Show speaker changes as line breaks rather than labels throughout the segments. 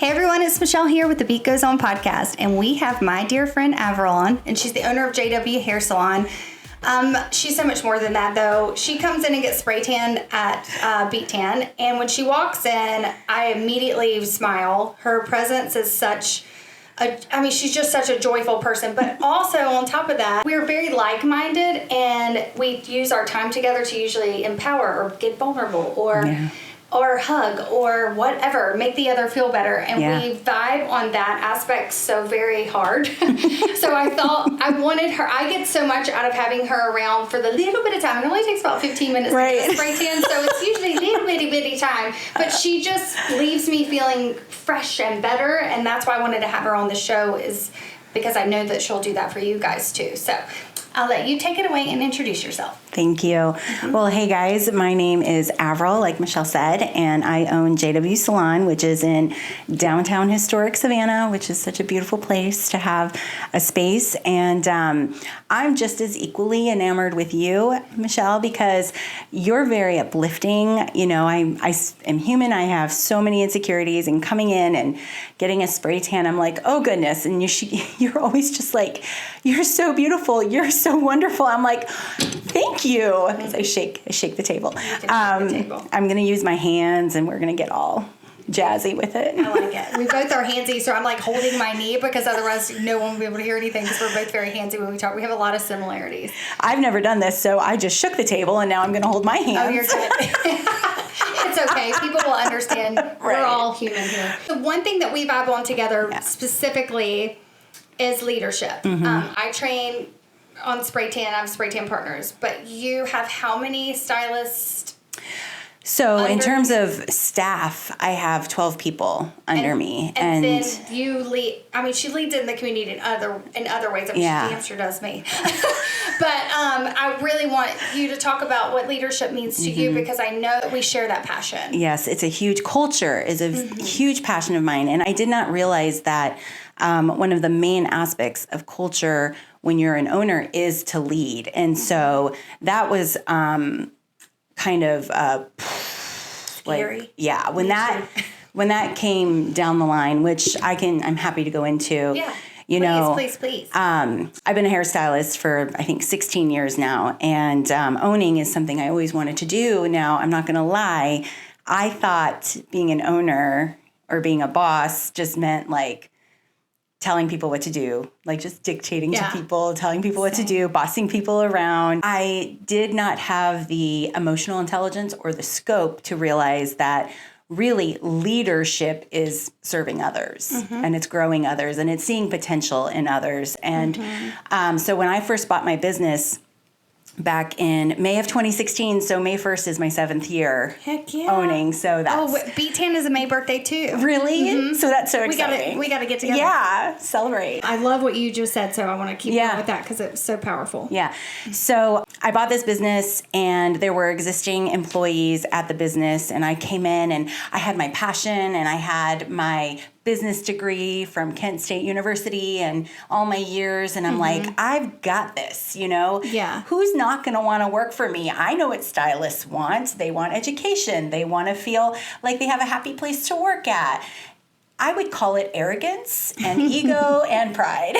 Hey everyone, it's Michelle here with the Beet Goes On Podcast, and we have my dear friend Averil on, and she's the owner of JW Salon. She's so much more than that though. She comes in and gets spray tan at Beet Tan, and when she walks in, I immediately smile. Her presence is she's just such a joyful person, but also on top of that, we're very like-minded, and we use our time together to usually empower or get vulnerable or hug or whatever, make the other feel better. And we vibe on that aspect so very hard. So I thought I wanted her. I get so much out of having her around for the little bit of time. It only takes about 15 minutes to get spray tan, so it's usually little bitty time. But she just leaves me feeling fresh and better, and that's why I wanted to have her on the show, is because I know that she'll do that for you guys too. So I'll let you take it away and introduce yourself.
Thank you. Mm-hmm. Well, hey guys, my name is Averil, like Michelle said, and I own JW Salon, which is in downtown historic Savannah, which is such a beautiful place to have a space. And I'm just as equally enamored with you, Michelle, because you're very uplifting. You know, I am human. I have so many insecurities, and coming in and getting a spray tan, I'm like, oh goodness. And you're always just like, you're so beautiful. You're so wonderful. I'm like, thank you. Because I shake the table. I'm going to use my hands, and we're going to get all jazzy with it.
I like it. We both are handsy, so I'm like holding my knee because otherwise no one will be able to hear anything, because we're both very handsy when we talk. We have a lot of similarities.
I've never done this, so I just shook the table, and now I'm going to hold my hands.
Oh, you're good. It's okay. People will understand. Right. We're all human here. The one thing that we vibe on together specifically is leadership. Mm-hmm. I train on spray tan. I have spray tan partners, but you have how many stylists?
So in terms of staff, I have 12 people under me. And
then you lead, she leads in the community in other ways. She damn sure does me. But I really want you to talk about what leadership means to you, because I know that we share that passion.
Yes, it's a huge culture, is a huge passion of mine. And I did not realize that one of the main aspects of culture when you're an owner is to lead. And so that was kind of
scary.
When that came down the line, which I'm happy to go into. Yeah.
Please.
I've been a hairstylist for I think 16 years now, and owning is something I always wanted to do. Now, I'm not going to lie, I thought being an owner or being a boss just meant like telling people what to do, like just dictating to people, telling people what to do, bossing people around. I did not have the emotional intelligence or the scope to realize that really leadership is serving others, and it's growing others, and it's seeing potential in others. And so when I first bought my business back in May of 2016, so May 1st is my 7th year owning. So that's
Beet Tan is a May birthday too.
Really? Mm-hmm. So that's so exciting.
We gotta get together.
Yeah, celebrate.
I love what you just said, so I want to keep going with that because it's so powerful.
Yeah. So I bought this business, and there were existing employees at the business, and I came in, and I had my passion, and I had my business degree from Kent State University and all my years. And I'm like, I've got this,
Yeah.
Who's not going to want to work for me? I know what stylists want. They want education. They want to feel like they have a happy place to work at. I would call it arrogance and ego and pride,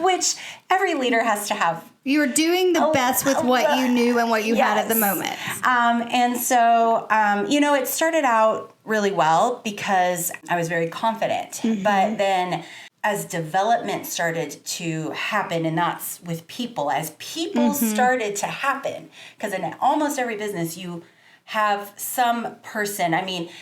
which every leader has to have.
You were doing the best with what you knew and what you had at the moment.
And so, it started out really well because I was very confident. But then as development started to happen, and that's with people, as people started to happen, because in almost every business you have some person.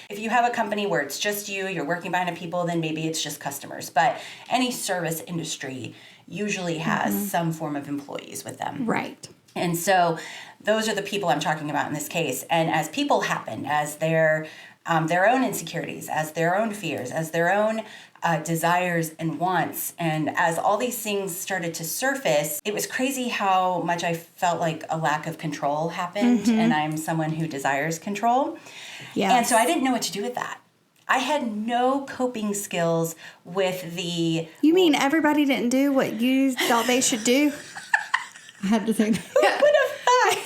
If you have a company where it's just you're working behind people, then maybe it's just customers. But any service industry usually has some form of employees with them.
Right.
And so those are the people I'm talking about in this case. And as people happen, as their own insecurities, as their own fears, as their own desires and wants, and as all these things started to surface, it was crazy how much I felt like a lack of control happened. And I'm someone who desires control. Yes. And so I didn't know what to do with that. I had no coping skills with the...
You mean everybody didn't do what you thought they should do? I had to think.
Who would have thought?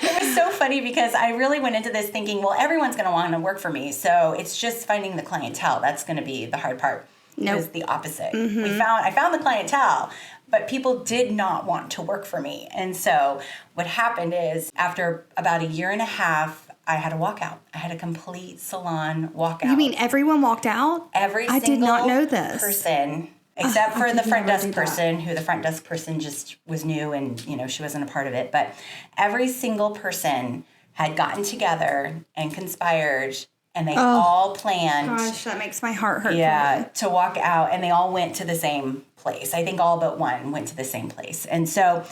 It was was so funny because I really went into this thinking, well, everyone's going to want to work for me. So it's just finding the clientele. That's going to be the hard part. Nope. It was the opposite. I found the clientele, but people did not want to work for me. And so what happened is after about a year and a half, I had a walkout. I had a complete salon walkout.
You mean everyone walked out?
I did not know
this.
Person, except for the front desk person, who the front desk person just was new and, she wasn't a part of it. But every single person had gotten together and conspired, and they all planned.
Gosh, that makes my heart hurt.
Yeah, to walk out, and they all went to the same place. I think all but one went to the same place. And so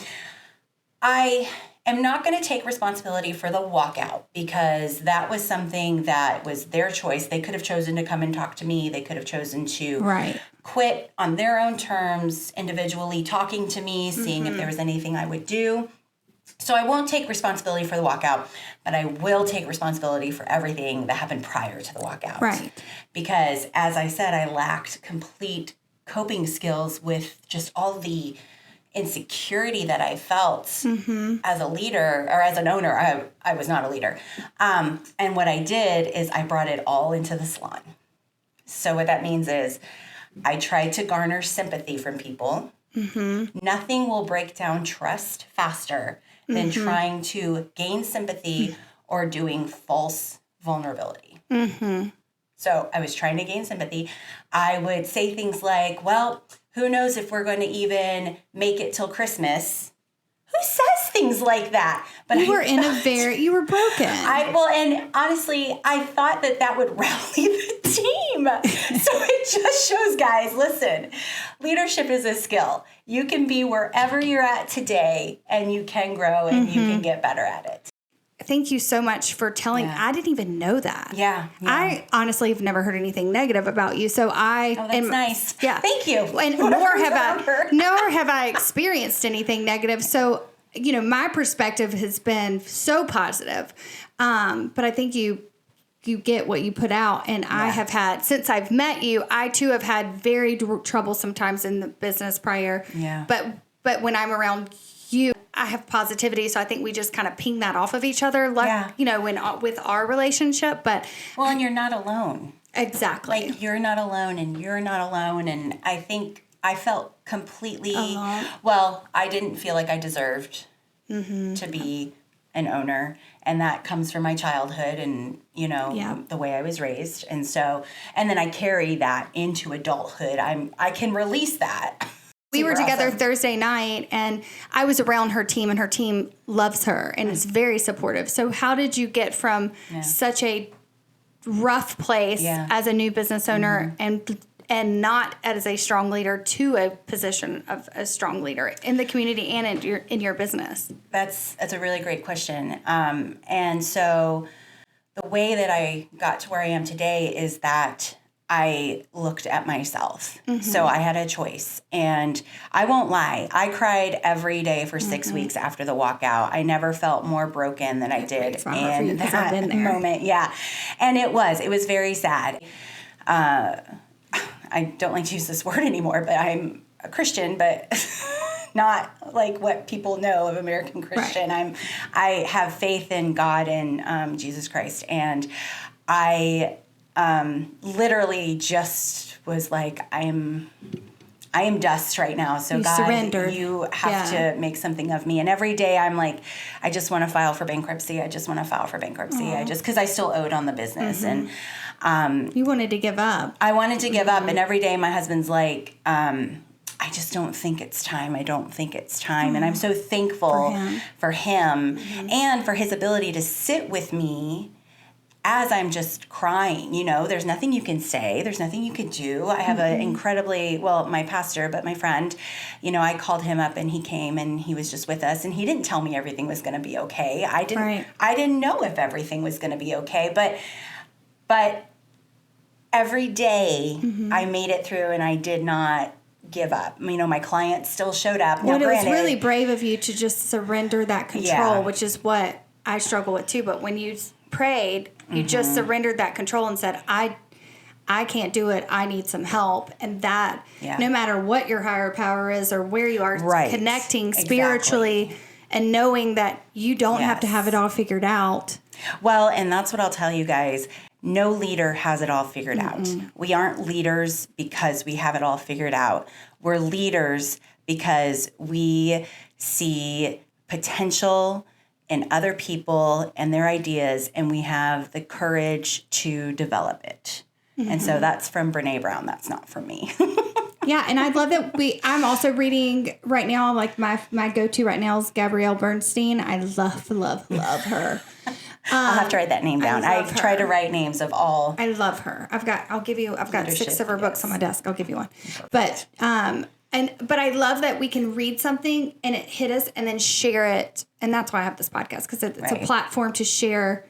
I am not going to take responsibility for the walkout because that was something that was their choice. They could have chosen to come and talk to me. They could have chosen to quit on their own terms, individually talking to me, seeing if there was anything I would do. So I won't take responsibility for the walkout, but I will take responsibility for everything that happened prior to the walkout.
Right.
Because as I said, I lacked complete coping skills with just all the insecurity that I felt as a leader or as an owner. I was not a leader. And what I did is I brought it all into the salon. So what that means is I tried to garner sympathy from people. Nothing will break down trust faster than trying to gain sympathy or doing false vulnerability. So I was trying to gain sympathy. I would say things like, well, who knows if we're going to even make it till Christmas? Who says things like that? But
you were broken.
And honestly, I thought that would rally the team. So it just shows, guys, listen, leadership is a skill. You can be wherever you're at today and you can grow and you can get better at it.
Thank you so much for telling. I didn't even know that.
Yeah.
I honestly have never heard anything negative about you. So
that's nice. Yeah. Thank you.
And nor have I experienced anything negative. So, my perspective has been so positive. But I think you get what you put out. And I have had, since I've met you, I too have had very trouble sometimes in the business prior.
Yeah.
But when I'm around you, I have positivity, so I think we just kind of ping that off of each other, with our relationship. But
and you're not alone.
Exactly.
Like you're not alone, and you're not alone, and I think I felt completely alone. Well, I didn't feel like I deserved to be an owner, and that comes from my childhood and the way I was raised, and then I carry that into adulthood. I can release that.
We were together Thursday night, and I was around her team, and her team loves her, and is very supportive. So how did you get from such a rough place as a new business owner and not as a strong leader to a position of a strong leader in the community and in your business? That's
a really great question. And so the way that I got to where I am today is that I looked at myself. So I had a choice. And I won't lie, I cried every day for 6 weeks after the walkout. I never felt more broken than I did in that moment. Yeah. And it was very sad. I don't like to use this word anymore, but I'm a Christian, but not like what people know of American Christian. Right. I have faith in God and Jesus Christ. And I literally just was like, I am dust right now. So God, surrendered. You have to make something of me. And every day I'm like, I just want to file for bankruptcy. I just want to file for bankruptcy. Because I still owed on the business. And
you wanted to give up.
I wanted to give up. And every day my husband's like, I just don't think it's time. I don't think it's time. And I'm so thankful for him and for his ability to sit with me as I'm just crying. There's nothing you can say. There's nothing you can do. I have an incredibly, my pastor, but my friend, I called him up and he came and he was just with us, and he didn't tell me everything was going to be okay. I didn't know if everything was going to be okay, but every day I made it through and I did not give up. My clients still showed up.
Now, it was really brave of you to just surrender that control, which is what I struggle with too. But when you prayed, you just surrendered that control and said, I can't do it. I need some help. And that no matter what your higher power is or where you are connecting spiritually and knowing that you don't have to have it all figured out.
Well, and that's what I'll tell you guys. No leader has it all figured out. We aren't leaders because we have it all figured out. We're leaders because we see potential in other people and their ideas, and we have the courage to develop it. And so that's from Brene Brown. That's not from me.
Yeah, and I love that I'm also reading right now, like my go-to right now is Gabrielle Bernstein. I love her.
I'll have to write that name down. I try to write names of all.
I love her. I've got 6 of her books on my desk. I'll give you one. But but I love that we can read something and it hit us and then share it. And that's why I have this podcast, because it's a platform to share,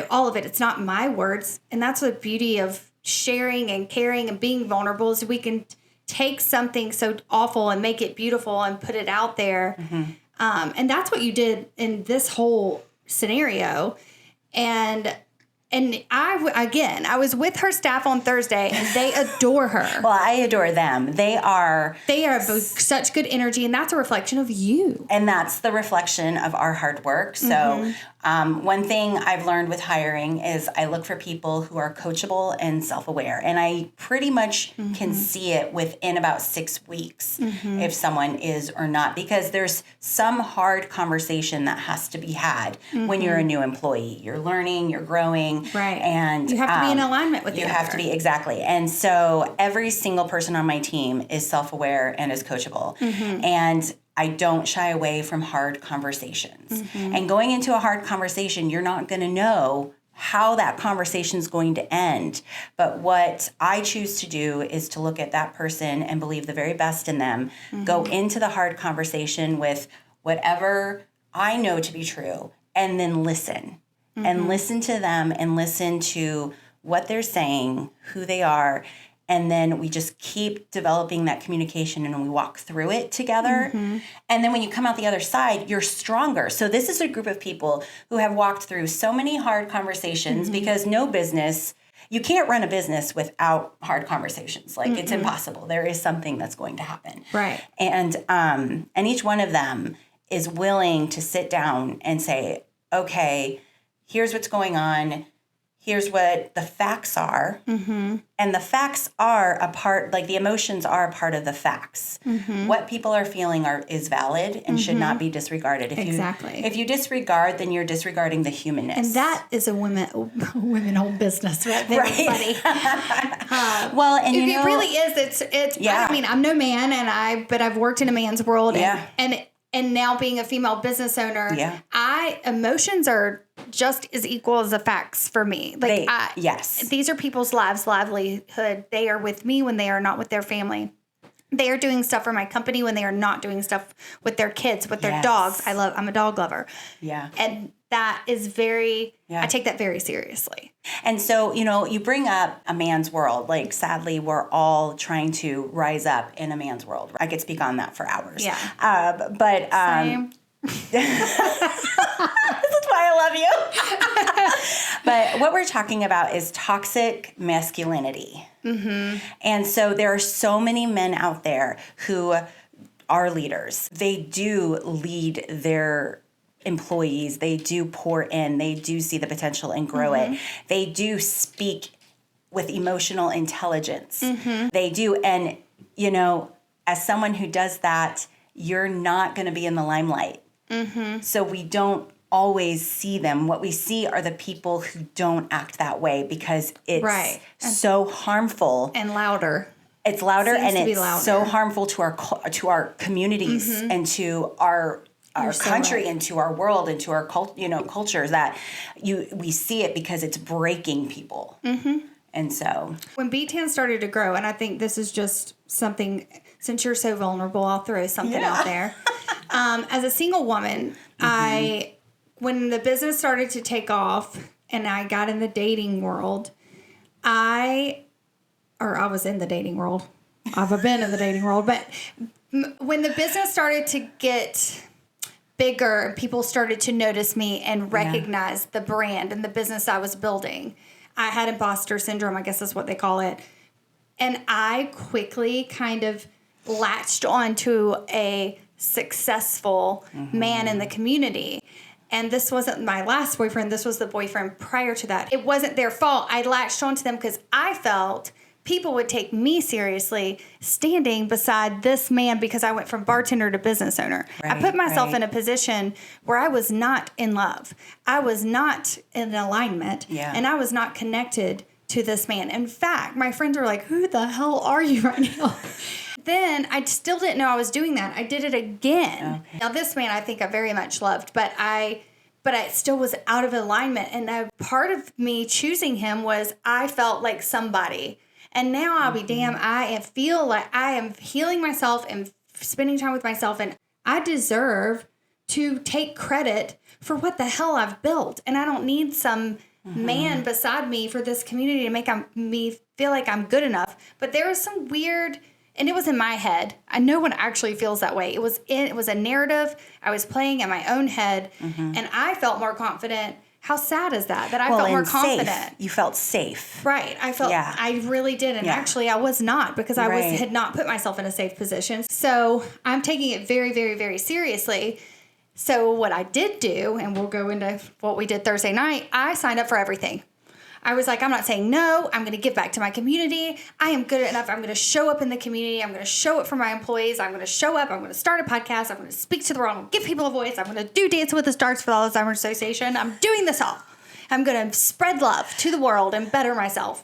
all of it. It's not my words. And that's the beauty of sharing and caring and being vulnerable, is we can take something so awful and make it beautiful and put it out there. And that's what you did in this whole scenario. And I was with her staff on Thursday, and they adore her.
Well, I adore them. They are
such good energy, and that's a reflection of you.
And that's the reflection of our hard work. So one thing I've learned with hiring is I look for people who are coachable and self-aware. And I pretty much can see it within about 6 weeks if someone is or not, because there's some hard conversation that has to be had when you're a new employee. You're learning, you're growing.
Right.
And
you have to be in alignment with
you have to be, exactly. And so every single person on my team is self-aware and is coachable. And I don't shy away from hard conversations. And going into a hard conversation, you're not going to know how that conversation is going to end. But what I choose to do is to look at that person and believe the very best in them, go into the hard conversation with whatever I know to be true, and then listen. And listen to them and listen to what they're saying, who they are. And then we just keep developing that communication, and we walk through it together. And then when you come out the other side, you're stronger. So this is a group of people who have walked through so many hard conversations, because you can't run a business without hard conversations. Like it's impossible. There is something that's going to happen.
Right.
And each one of them is willing to sit down and say, okay, here's what's going on. Here's what the facts are. And the facts are the emotions are a part of the facts. What people are feeling is valid and should not be disregarded. If you disregard, then you're disregarding the humanness.
And that is a women-owned business, right there, buddy.
Well, and
it really is. It's. Yeah. I mean, I'm no man, but I've worked in a man's world. And now being a female business owner, emotions are just as equal as the facts for me. These are people's lives, livelihood. They are with me when they are not with their family. They are doing stuff for my company when they are not doing stuff with their kids, with their dogs. I'm a dog lover. Yeah. And that is I take that very seriously.
And so, you bring up a man's world. Like, sadly, we're all trying to rise up in a man's world. I could speak on that for hours.
Yeah.
Same. This is why I love you. But what we're talking about is toxic masculinity. And so there are so many men out there who are leaders. They do lead their employees. They do pour in. They do see the potential and grow it. They do speak with emotional intelligence. They do. And, as someone who does that, you're not going to be in the limelight. So we don't always see them. What we see are the people who don't act that way, because it's so harmful
and louder.
It's louder, and it's so harmful to our communities and to our country and to our world and to our cultures, that we see it because it's breaking people. And so
when Beet started to grow, and I think this is just something, since you're so vulnerable, I'll throw something out there. As a single woman, when the business started to take off and I got in the dating world, I was in the dating world. I've been in the dating world, but when the business started to get bigger and people started to notice me and recognize the brand and the business I was building, I had imposter syndrome, I guess that's what they call it. And I quickly kind of latched onto a successful man in the community. And this wasn't my last boyfriend. This was the boyfriend prior to that. It wasn't their fault. I latched onto them because I felt people would take me seriously standing beside this man because I went from bartender to business owner. I put myself in a position where I was not in love. I was not in alignment. And I was not connected to this man. In fact, my friends were like, who the hell are you right now? Then I still didn't know I was doing that. I did it again. Now, this man I think I very much loved, but I still was out of alignment. And a part of me choosing him was I felt like somebody. And now I'll be damned, I feel like I am healing myself and spending time with myself. And I deserve to take credit for what the hell I've built. And I don't need some man beside me for this community to make me feel like I'm good enough. But there was some weird... And it was in my head. No one actually feels that way. It was a narrative I was playing in my own head, and I felt more confident. How sad is that? That I felt more confident.
Safe. You felt safe.
Right. I felt I really did. And actually I was not, because I had not put myself in a safe position. So I'm taking it very, very, very seriously. So what I did do, and we'll go into what we did Thursday night, I signed up for everything. I was like, I'm not saying no. I'm going to give back to my community. I am good enough. I'm going to show up in the community. I'm going to show up for my employees. I'm going to show up. I'm going to start a podcast. I'm going to speak to the world. I'm going to give people a voice. I'm going to do Dancing with the Stars for the Alzheimer's Association. I'm doing this all. I'm going to spread love to the world and better myself.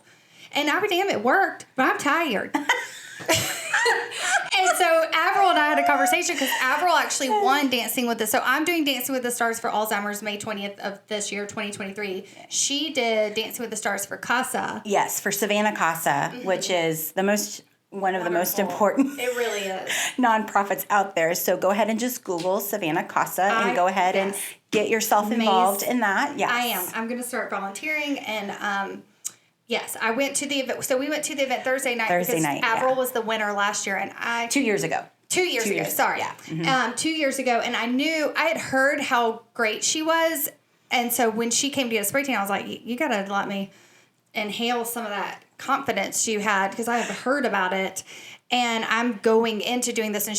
And I'll be damned, it worked, but I'm tired. And so Averil and I had a conversation because Averil actually won Dancing with the... So I'm doing Dancing with the Stars for Alzheimer's May 20th of this year, 2023. She did Dancing with the Stars for CASA.
Yes, for Savannah CASA, which is one of the most important
it really is
nonprofits out there. So go ahead and just Google Savannah CASA and go ahead and get yourself involved in that. Yes.
I am. I'm going to start volunteering and... Yes, I went to the event. So we went to the event Thursday night because Averil was the winner last year, and
2 years ago.
2 years ago. Sorry, 2 years ago, and I had heard how great she was, and so when she came to get a spray tan, I was like, you got to let me inhale some of that confidence you had because I have heard about it, and I'm going into doing this, and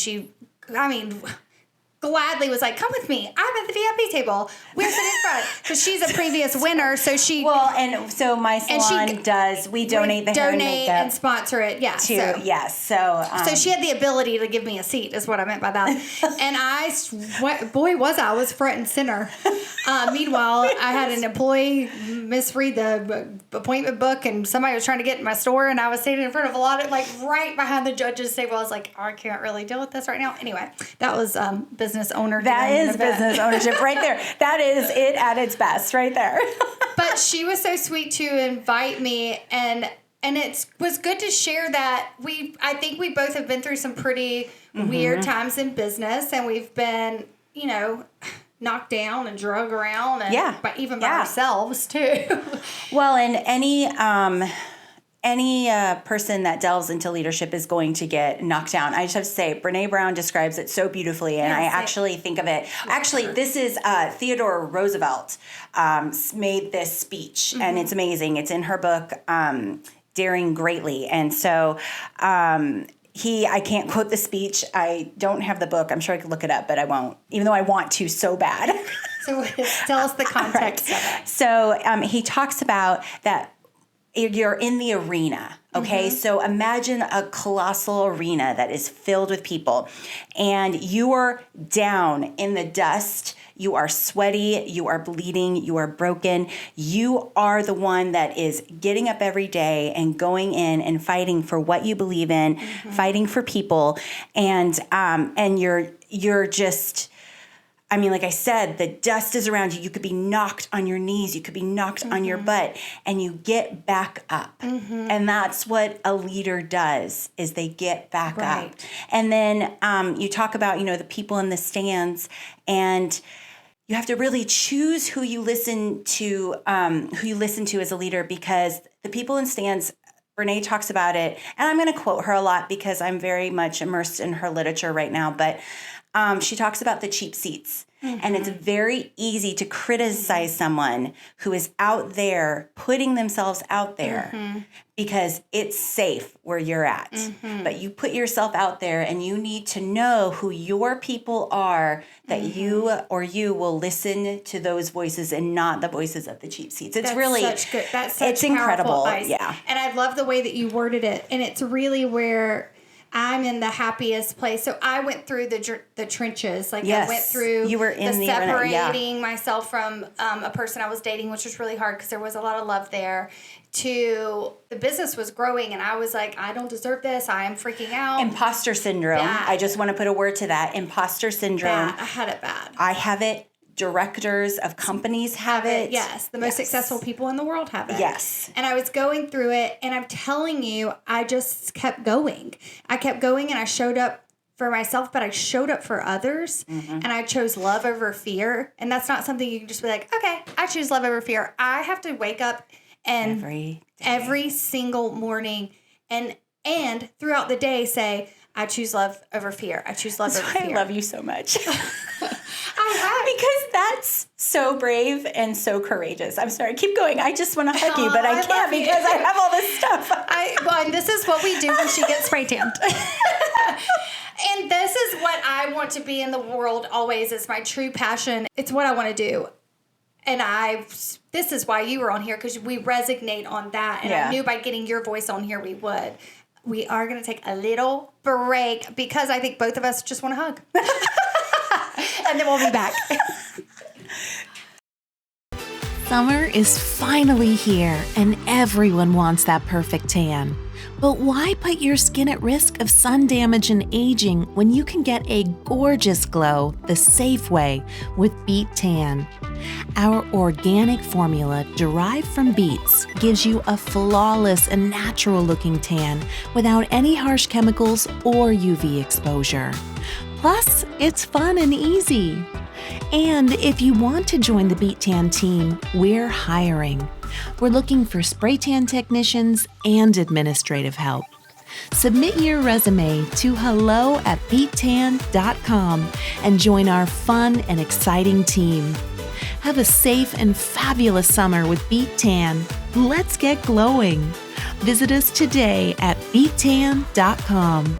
gladly was like, come with me. I'm at the VIP table. We're sitting in front. Because she's a previous winner, so she...
Well, and so my salon we donate the hair and makeup.
And sponsor it,
Yes. So
she had the ability to give me a seat, is what I meant by that. And I was front and center. Meanwhile, I had an employee misread the appointment book, and somebody was trying to get in my store, and I was standing in front of a lot of, right behind the judge's table. I was like, I can't really deal with this right now. Anyway, that was business owner.
That is business ownership right there. That is it at its best right there.
But she was so sweet to invite me, and it was good to share that I think we both have been through some pretty weird times in business, and we've been, knocked down and drug around, and even by ourselves too.
Well, and any person that delves into leadership is going to get knocked down. I just have to say, Brene Brown describes it so beautifully, and I actually think of it. Actually, this is Theodore Roosevelt made this speech, and it's amazing. It's in her book, Daring Greatly. And so I can't quote the speech. I don't have the book. I'm sure I could look it up, but I won't, even though I want to so bad.
So tell us the context of it.
So he talks about that you're in the arena, okay? So imagine a colossal arena that is filled with people, and you are down in the dust. You are sweaty, you are bleeding, you are broken. You are the one that is getting up every day and going in and fighting for what you believe in, fighting for people, and you're just... like I said, the dust is around you. You could be knocked on your knees. You could be knocked on your butt, and you get back up. And that's what a leader does, is they get back up. And then you talk about, the people in the stands, and you have to really choose who you listen to as a leader, because the people in stands, Brene talks about it, and I'm going to quote her a lot because I'm very much immersed in her literature right now, but she talks about the cheap seats. And it's very easy to criticize someone who is out there putting themselves out there because it's safe where you're at. But you put yourself out there and you need to know who your people are, that you will listen to those voices and not the voices of the cheap seats. It's
That's such
it's incredible.
Advice.
Yeah.
And I love the way that you worded it. And it's really where I'm in the happiest place. So I went through the trenches. Like I went through
you were in the
separating myself from a person I was dating, which was really hard because there was a lot of love there, to the business was growing and I was like, I don't deserve this. I am freaking out.
Imposter syndrome.
Bad.
I just want to put a word to that. Imposter syndrome.
Bad. I had it bad.
I have it. Directors of companies have it.
Yes. The most successful people in the world have it.
Yes.
And I was going through it, and I'm telling you, I just kept going. I kept going, and I showed up for myself, but I showed up for others, and I chose love over fear. And that's not something you can just be like, okay, I choose love over fear. I have to wake up and every single morning and throughout the day say, I choose love over fear. I choose love over fear.
I love you so much. Because that's so brave and so courageous. I'm sorry. Keep going. I just want to hug you, but I can't because I have all this stuff.
And this is what we do when she gets spray tanned. And this is what I want to be in the world always. It's my true passion. It's what I want to do. And this is why you were on here, because we resonate on that. And I knew by getting your voice on here, we would. We are going to take a little break because I think both of us just want to hug. And then we'll be back.
Summer is finally here, and everyone wants that perfect tan. But why put your skin at risk of sun damage and aging when you can get a gorgeous glow the safe way with Beet Tan? Our organic formula derived from beets gives you a flawless and natural-looking tan without any harsh chemicals or UV exposure. Plus, it's fun and easy. And if you want to join the Beet Tan team, we're hiring. We're looking for spray tan technicians and administrative help. Submit your resume to hello@beettan.com and join our fun and exciting team. Have a safe and fabulous summer with Beet Tan. Let's get glowing. Visit us today at beettan.com.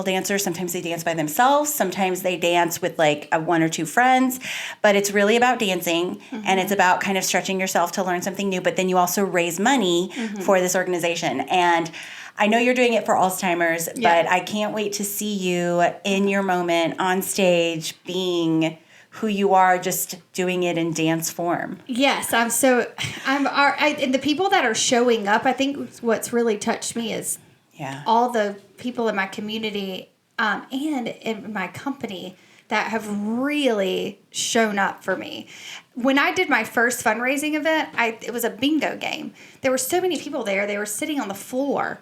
Dancers, sometimes they dance by themselves, sometimes they dance with like one or two friends, but it's really about dancing and it's about kind of stretching yourself to learn something new, but then you also raise money for this organization. And I know you're doing it for Alzheimer's, but I can't wait to see you in your moment on stage being who you are, just doing it in dance form.
Yes, and the people that are showing up, I think what's really touched me is all the people in my community and in my company that have really shown up for me. When I did my first fundraising event, it was a bingo game. There were so many people there. They were sitting on the floor.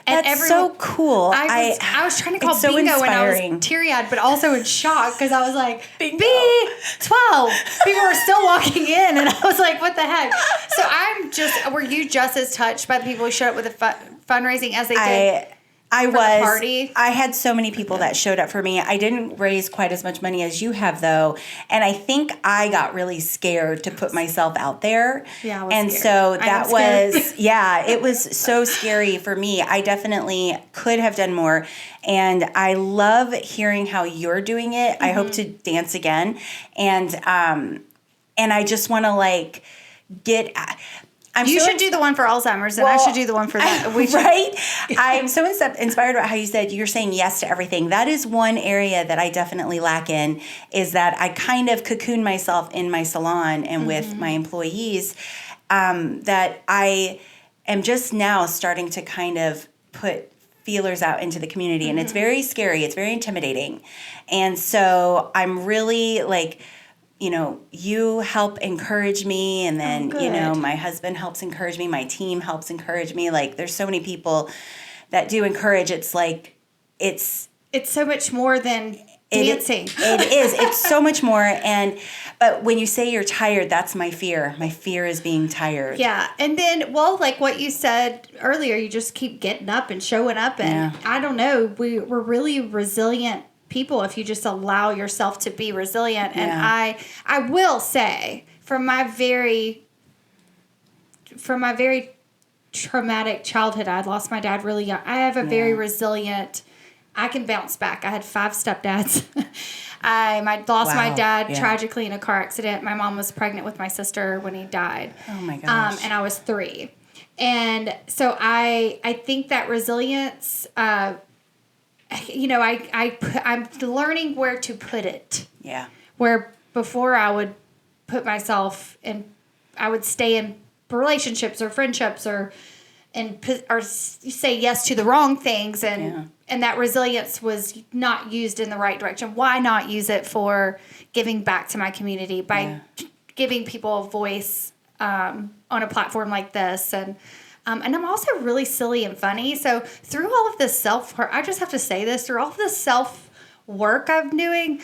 And
That's so cool.
I was trying to call
so
bingo
inspiring.
and I was teary-eyed, but also in shock because I was like, B12. People were still walking in, and I was like, what the heck? So were you just as touched by the people who showed up with the fundraising as they did?
I was.
Party?
I had so many people that showed up for me. I didn't raise quite as much money as you have, though. And I think I got really scared to put myself out there.
Yeah, I was
and
scared.
so that was, it was so scary for me. I definitely could have done more. And I love hearing how you're doing it. I hope to dance again. And I just want to
You should do the one for Alzheimer's, and I should do the one for that.
Right? I'm so inspired about how you said you're saying yes to everything. That is one area that I definitely lack in, is that I kind of cocoon myself in my salon and with my employees, that I am just now starting to kind of put feelers out into the community. And it's very scary. It's very intimidating. And so I'm really like, you know, you help encourage me, and then, you know, my husband helps encourage me, my team helps encourage me. Like, there's so many people that do encourage. It's like, it's
so much more than dancing.
It is. It's so much more. But when you say you're tired, that's my fear. My fear is being tired.
Yeah. And then, like what you said earlier, you just keep getting up and showing up. And I don't know, we're really resilient people if you just allow yourself to be resilient. And I will say, from my very traumatic childhood, I lost my dad really young. I have a very resilient, I can bounce back. I had 5 stepdads. I lost my dad tragically in a car accident. My mom was pregnant with my sister when he died. Oh my gosh. And I was 3. And so I think that resilience, you know, I'm learning where to put it. Yeah. Where before I would put myself in, I would stay in relationships or friendships or say yes to the wrong things, and that resilience was not used in the right direction. Why not use it for giving back to my community by giving people a voice on a platform like this? And I'm also really silly and funny. So through all of this self-work, I just have to say this, through all of this self-work I'm doing,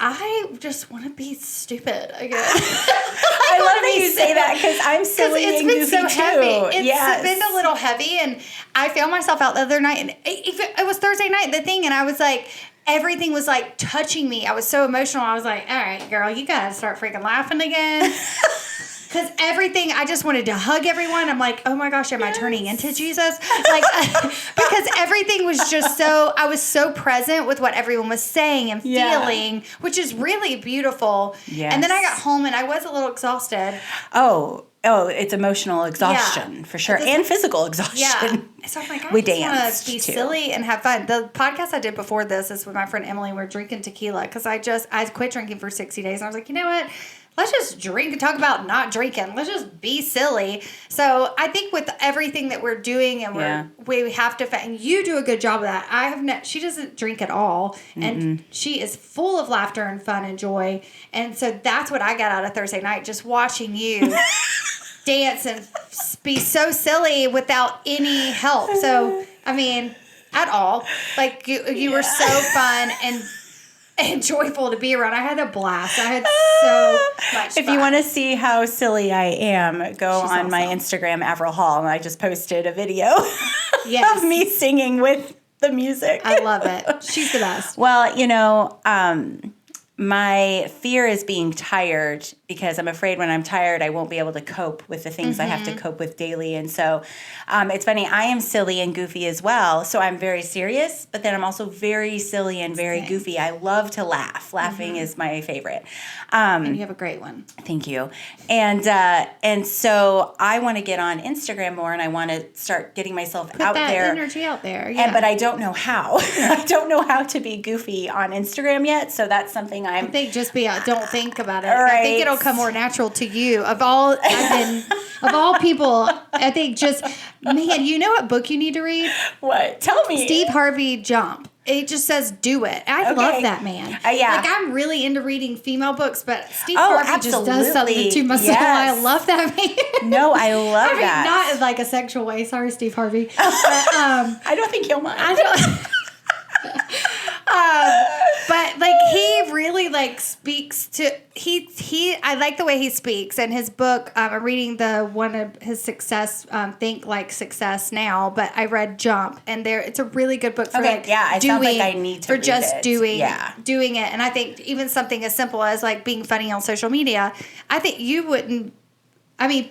I just want to be stupid again.
I love that you say that, because I'm silly and goofy
so
too.
Heavy. It's been a little heavy, and I found myself out the other night, and it was Thursday night, the thing, and I was like, everything was like touching me. I was so emotional. I was like, all right, girl, you got to start freaking laughing again. Because everything, I just wanted to hug everyone. I'm like, oh my gosh, am I turning into Jesus? Like, because everything was just so, I was so present with what everyone was saying and feeling, which is really beautiful. Yes. And then I got home and I was a little exhausted.
Oh, it's emotional exhaustion for sure, and physical exhaustion.
Yeah. So I'm like, I
we
just want
danced
to be
too.
Silly and have fun. The podcast I did before this is with my friend Emily. We're drinking tequila because I quit drinking for 60 days. And I was like, you know what? Let's just drink and talk about not drinking. Let's just be silly. So I think with everything that we're doing, and we have to, and you do a good job of that. She doesn't drink at all, and she is full of laughter and fun and joy. And so that's what I got out of Thursday night, just watching you dance and be so silly without any help. So, I mean, at all. Like, you were so fun and joyful to be around. I had a blast. I had so much fun.
If you want to see how silly I am, go on my Instagram, Averil Hull, and I just posted a video of me singing with the music.
I love it. She's the best.
Well, you know, my fear is being tired, because I'm afraid when I'm tired, I won't be able to cope with the things I have to cope with daily. And so it's funny, I am silly and goofy as well. So I'm very serious, but then I'm also very silly and very goofy. I love to laugh. Laughing is my favorite.
And you have a great one.
Thank you. And so I want to get on Instagram more, and I want to start getting myself out there. Put
that energy out there. Yeah.
But I don't know how. I don't know how to be goofy on Instagram yet. So that's something I
think don't think about it. Right. I think it'll come more natural to you. Of all people, I think man, you know what book you need to read?
What? Tell me.
Steve Harvey Jump. It just says do it. I love that man. Like, I'm really into reading female books, but Steve Harvey just does something to my soul. I love that man.
No, I love that.
Not in like a sexual way. Sorry, Steve Harvey. But, I
don't think he'll mind.
I don't. But like, he really like speaks to I like the way he speaks, and his book, I'm reading one of his success, Think Like Success Now, but I read Jump, and it's a really good book for
it sounds like I need to read it.
doing it. And I think even something as simple as like being funny on social media, I think you wouldn't, I mean,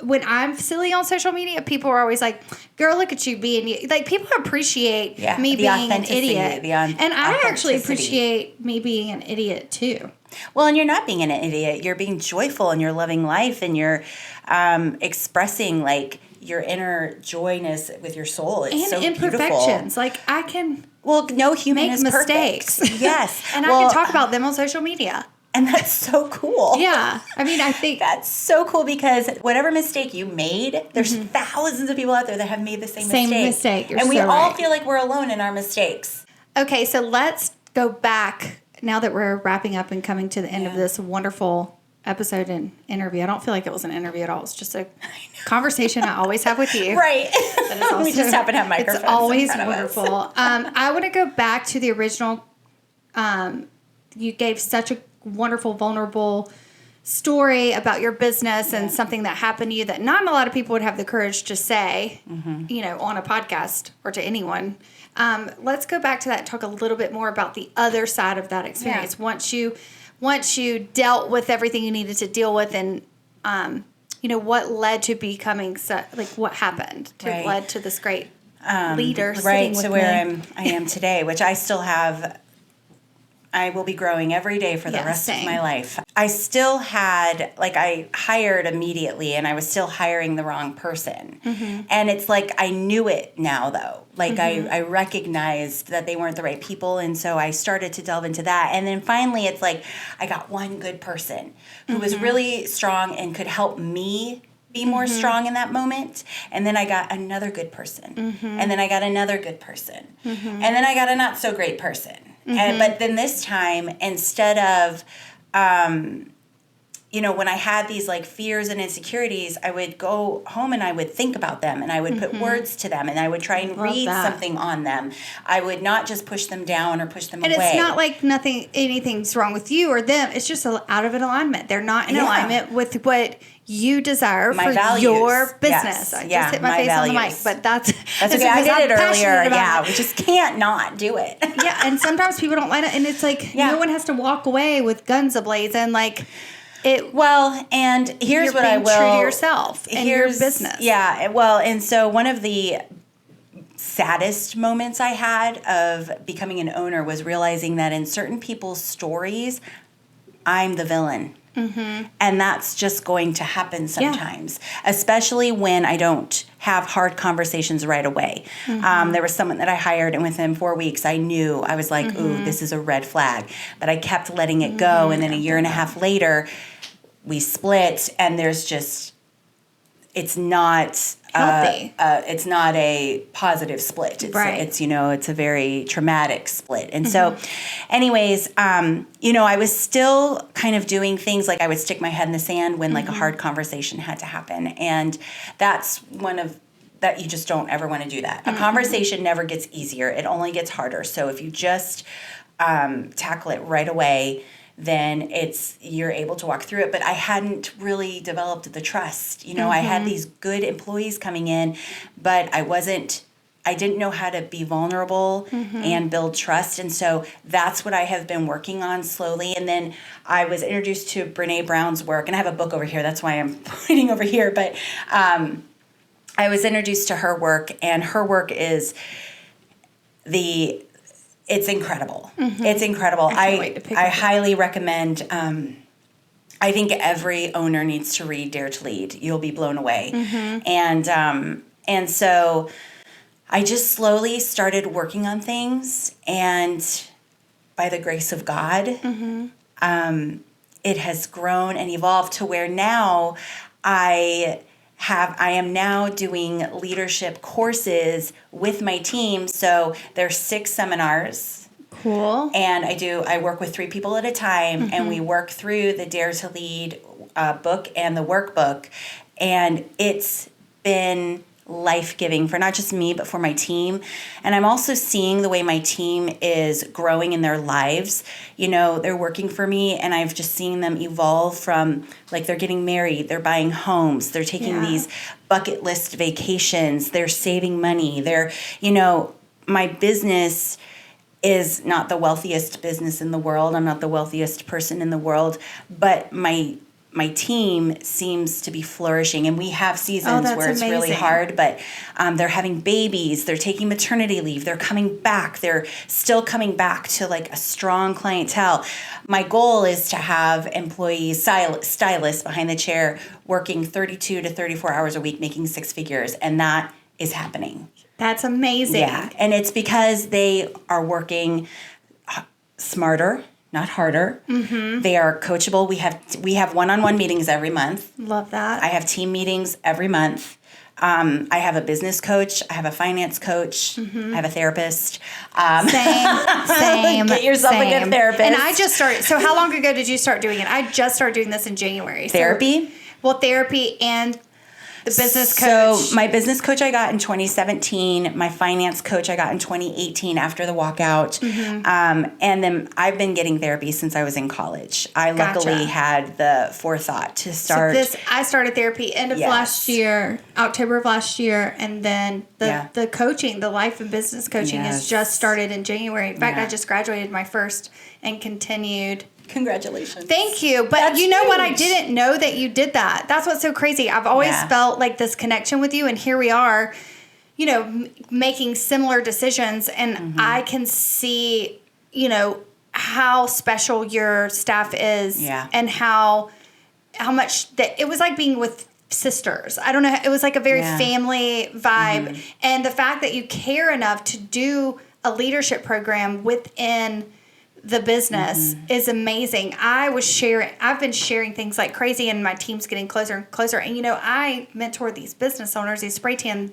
when I'm silly on social media, people are always like, girl, look at you being you. Like, people appreciate me being an idiot. And I actually appreciate me being an idiot, too.
Well, and you're not being an idiot. You're being joyful and you're loving life and you're expressing like your inner joyness with your soul. It's so
imperfections.
beautiful.
Like I can
no human
make
is
mistakes.
Perfect. Yes.
And I can talk about them on social media.
And that's so cool.
Yeah. I mean, I think
that's so cool because whatever mistake you made, there's thousands of people out there that have made the same mistake.
And
we all feel like we're alone in our mistakes.
Okay, so let's go back now that we're wrapping up and coming to the end of this wonderful episode and interview. I don't feel like it was an interview at all. It's just a conversation I always have with you.
Right.
Also,
we just happen to have microphones.
It's always wonderful. I want to go back to the original. You gave such a wonderful, vulnerable story about your business and something that happened to you that not a lot of people would have the courage to say, on a podcast or to anyone. Let's go back to that and talk a little bit more about the other side of that experience. Yeah. Once you dealt with everything you needed to deal with and, what led to becoming, what happened to led to this great leader sitting with
to where I am today, which I still have. I will be growing every day for the rest of my life. I still had, I hired immediately and I was still hiring the wrong person. And it's like, I knew it now though. I recognized that they weren't the right people. And so I started to delve into that. And then finally it's like, I got one good person who was really strong and could help me be more strong in that moment. And then I got another good person. And then I got another good person. And then I got a not so great person. But then this time, instead of, when I had these fears and insecurities, I would go home and I would think about them and I would put words to them and I would try and read something on them. I would not just push them down or push them away.
And it's not like anything's wrong with you or them. It's just out of an alignment. They're not in alignment with what you desire for your business. I just hit my face on the mic, but that's
okay. I did it earlier. Yeah, we just can't not do it.
Yeah, and sometimes people don't like it, and it's like no one has to walk away with guns ablazing. And here's what I will. True to yourself and your business.
Yeah. Well, and so one of the saddest moments I had of becoming an owner was realizing that in certain people's stories, I'm the villain. And that's just going to happen sometimes, especially when I don't have hard conversations right away. There was someone that I hired, and within 4 weeks, I knew, I was like, ooh, this is a red flag. But I kept letting it go, and then a year and a half later, we split, and there's just, it's not healthy. It's not a positive split. It's, it's a very traumatic split. And so anyways, I was still kind of doing things like I would stick my head in the sand when a hard conversation had to happen. And that's one of that you just don't ever want to do that. A conversation never gets easier. It only gets harder. So if you just tackle it right away, then you're able to walk through it. But I hadn't really developed the trust. I had these good employees coming in, but I didn't know how to be vulnerable and build trust. And so that's what I have been working on slowly. And then I was introduced to Brene Brown's work, and I have a book over here. That's why I'm pointing over here. But I was introduced to her work, and her work is it's incredible. It's incredible. I highly recommend. I think every owner needs to read Dare to Lead. You'll be blown away. And so I just slowly started working on things, and by the grace of God, it has grown and evolved to where now I am now doing leadership courses with my team. So there's 6 seminars.
Cool.
And I work with 3 people at a time, and we work through the Dare to Lead book and the workbook. And it's been life-giving for not just me, but for my team. And I'm also seeing the way my team is growing in their lives. They're working for me, and I've just seen them evolve from, they're getting married, they're buying homes, they're taking these bucket list vacations, they're saving money, my business is not the wealthiest business in the world. I'm not the wealthiest person in the world, but my my team seems to be flourishing, and we have seasons
that's
where it's really
amazing.
hard, but they're having babies, they're taking maternity leave, they're coming back, they're still coming back to like a strong clientele. My goal is to have employees, stylists behind the chair working 32 to 34 hours a week, making six figures, and that is happening.
That's amazing.
Yeah, and it's because they are working smarter, not harder. Mm-hmm. They are coachable. We have one-on-one meetings every month.
Love that.
I have team meetings every month. I have a business coach. I have a finance coach. I have a therapist.
Same.
Get yourself a good therapist.
And I just started. So how long ago did you start doing it? I just started doing this in January.
Therapy?
Well, therapy and the business coach.
So my business coach I got in 2017. My finance coach I got in 2018 after the walkout. And then I've been getting therapy since I was in college. I luckily had the forethought to start.
So I started therapy end of last year, October of last year, and then the coaching, the life and business coaching has just started in January. In fact, I just graduated my first and continued.
Congratulations.
Thank you. But
That's
you know what?
huge.
I didn't know that you did that. That's what's so crazy. I've always felt like this connection with you, and here we are, you know, making similar decisions, and I can see, you know, how special your staff is, and how much that it was like being with sisters. I don't know. It was like a very family vibe, and the fact that you care enough to do a leadership program within the business is amazing. I've been sharing things like crazy, and my team's getting closer and closer. And, you know, I mentor these business owners, these spray tan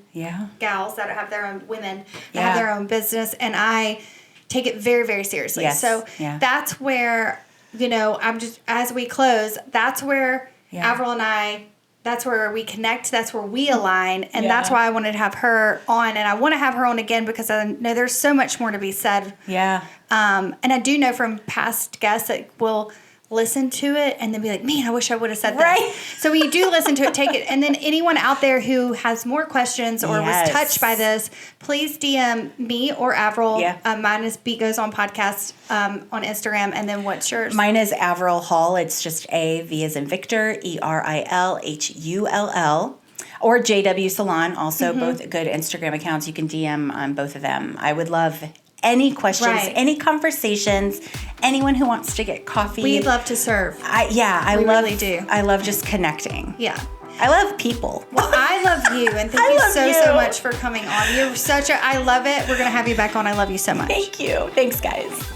gals that have their own women that have their own business, and I take it very, very seriously.
Yes.
So that's where, you know, as we close, that's where Averil and I, that's where we connect. That's where we align. And that's why I wanted to have her on. And I want to have her on again because I know there's so much more to be said.
Yeah.
And I do know from past guests that will listen to it and then be like, man, I wish I would have said that.
Right.
So when you do listen to it, take it. And then anyone out there who has more questions or was touched by this, please DM me or Averil. Mine is Beet Goes On Podcast on Instagram. And then what's yours?
Mine is Averil Hull. It's just V as in Victor, ERILHULL. Or JW Salon, also both good Instagram accounts. You can DM on both of them. I would love any questions, any conversations, anyone who wants to get coffee.
We'd love to serve.
I
really do.
I love just connecting.
Yeah.
I love people.
Well, I love you, and thank you so much for coming on. You're I love it. We're going to have you back on. I love you so much.
Thank you. Thanks, guys.